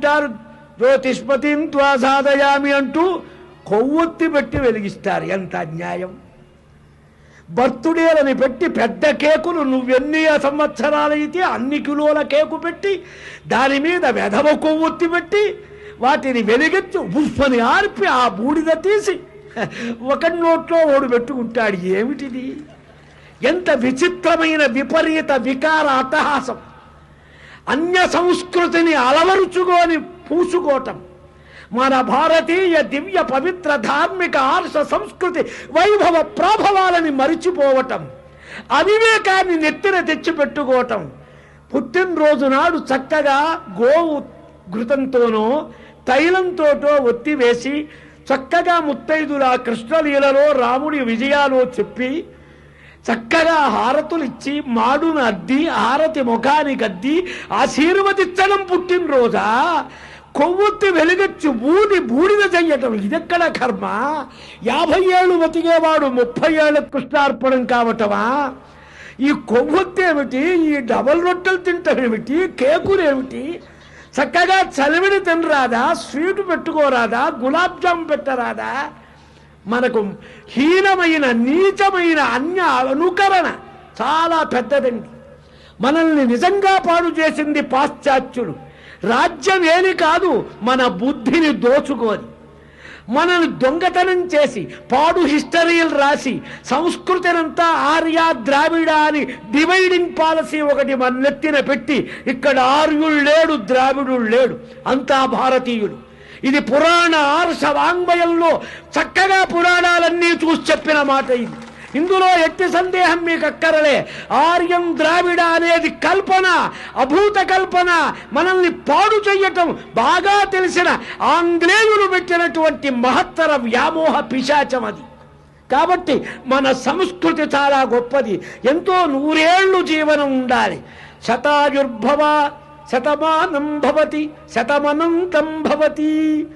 వెలిగిస్తారు. జ్యోతిష్మతిం త్వా సాధయామి అంటూ కొవ్వొత్తి పెట్టి వెలిగిస్తారు. ఎంత అన్యాయం! బర్త్డేలని పెట్టి పెద్ద కేకులు నువ్వెన్ని సంవత్సరాలైతే అన్ని కిలోల కేకు పెట్టి దాని మీద వెధవ కొవ్వొత్తి పెట్టి వాటిని వెలిగించి ఉప్పని ఆర్పి ఆ బూడిద తీసి ఒకటి నోట్లో ఓడు పెట్టుకుంటాడు. ఏమిటిది? ఎంత విచిత్రమైన విపరీత వికార అట్టహాసం! అన్య సంస్కృతిని అలవరుచుకొని పూసుకోవటం, మన భారతీయ దివ్య పవిత్ర ధార్మిక ఆర్ష సంస్కృతి వైభవ ప్రాభవాలని మరిచిపోవటం, అవివేకాన్ని నెత్తిన తెచ్చిపెట్టుకోవటం. పుట్టినరోజు నాడు చక్కగా గోవు ఘృతంతోనో తైలంతోటో ఒత్తివేసి చక్కగా ముత్తైదుల కృష్ణలీలలో రాముడి విజయాలు చెప్పి చక్కగా హారతులు ఇచ్చి మాడును అద్ది హారతి ముఖానికి అద్ది ఆశీర్వదించడం పుట్టినరోజా? కొవ్వొత్తి వెలిగొచ్చి బూడిద చెయ్యటం ఇదెక్కడ కర్మ? 50 ఏళ్ళు బతికేవాడు 30 ఏళ్ళ కృష్ణార్పణం కావటమా? ఈ కొవ్వొత్తి ఏమిటి? ఈ డబల్ రొట్టెలు తింటామేమిటి? కేకులేమిటి? చక్కగా చలివిడి తినరాదా? స్వీటు పెట్టుకోరాదా? గులాబ్ జామ్ పెట్టరాదా? మనకు హీనమైన నీచమైన అన్య అనుకరణ చాలా పెద్దదండి. మనల్ని నిజంగా పాడు చేసింది పాశ్చాత్యుడు. రాజ్యం ఏది కాదు, మన బుద్ధిని దోచుకొని మనల్ని దొంగతనం చేసి పాడు హిస్టరీలు రాసి సంస్కృతినంతా ఆర్య ద్రావిడ అని డివైడింగ్ పాలసీ ఒకటి మన నెత్తిన పెట్టి ఇక్కడ ఆర్యుడు లేడు ద్రావిడుడు లేడు, అంతా భారతీయుడు. ఇది పురాణ ఆర్ష వాంగ్మయంలో చక్కగా పురాణాలన్నీ చూసి చెప్పిన మాట ఇది. ఇందులో ఎట్టి సందేహం మీకు అక్కరలే. ఆర్యం ద్రావిడ అనేది కల్పన, అభూత కల్పన, మనల్ని పాడు చెయ్యటం బాగా తెలిసిన ఆంగ్లేయులు పెట్టినటువంటి మహత్తర వ్యామోహ పిశాచం అది. కాబట్టి మన సంస్కృతి చాలా గొప్పది. ఎంతో 100 ఏళ్ళు జీవనం ఉండాలి. శతాయుర్భవ శతమానం భవతి శతమనంతం భవతి.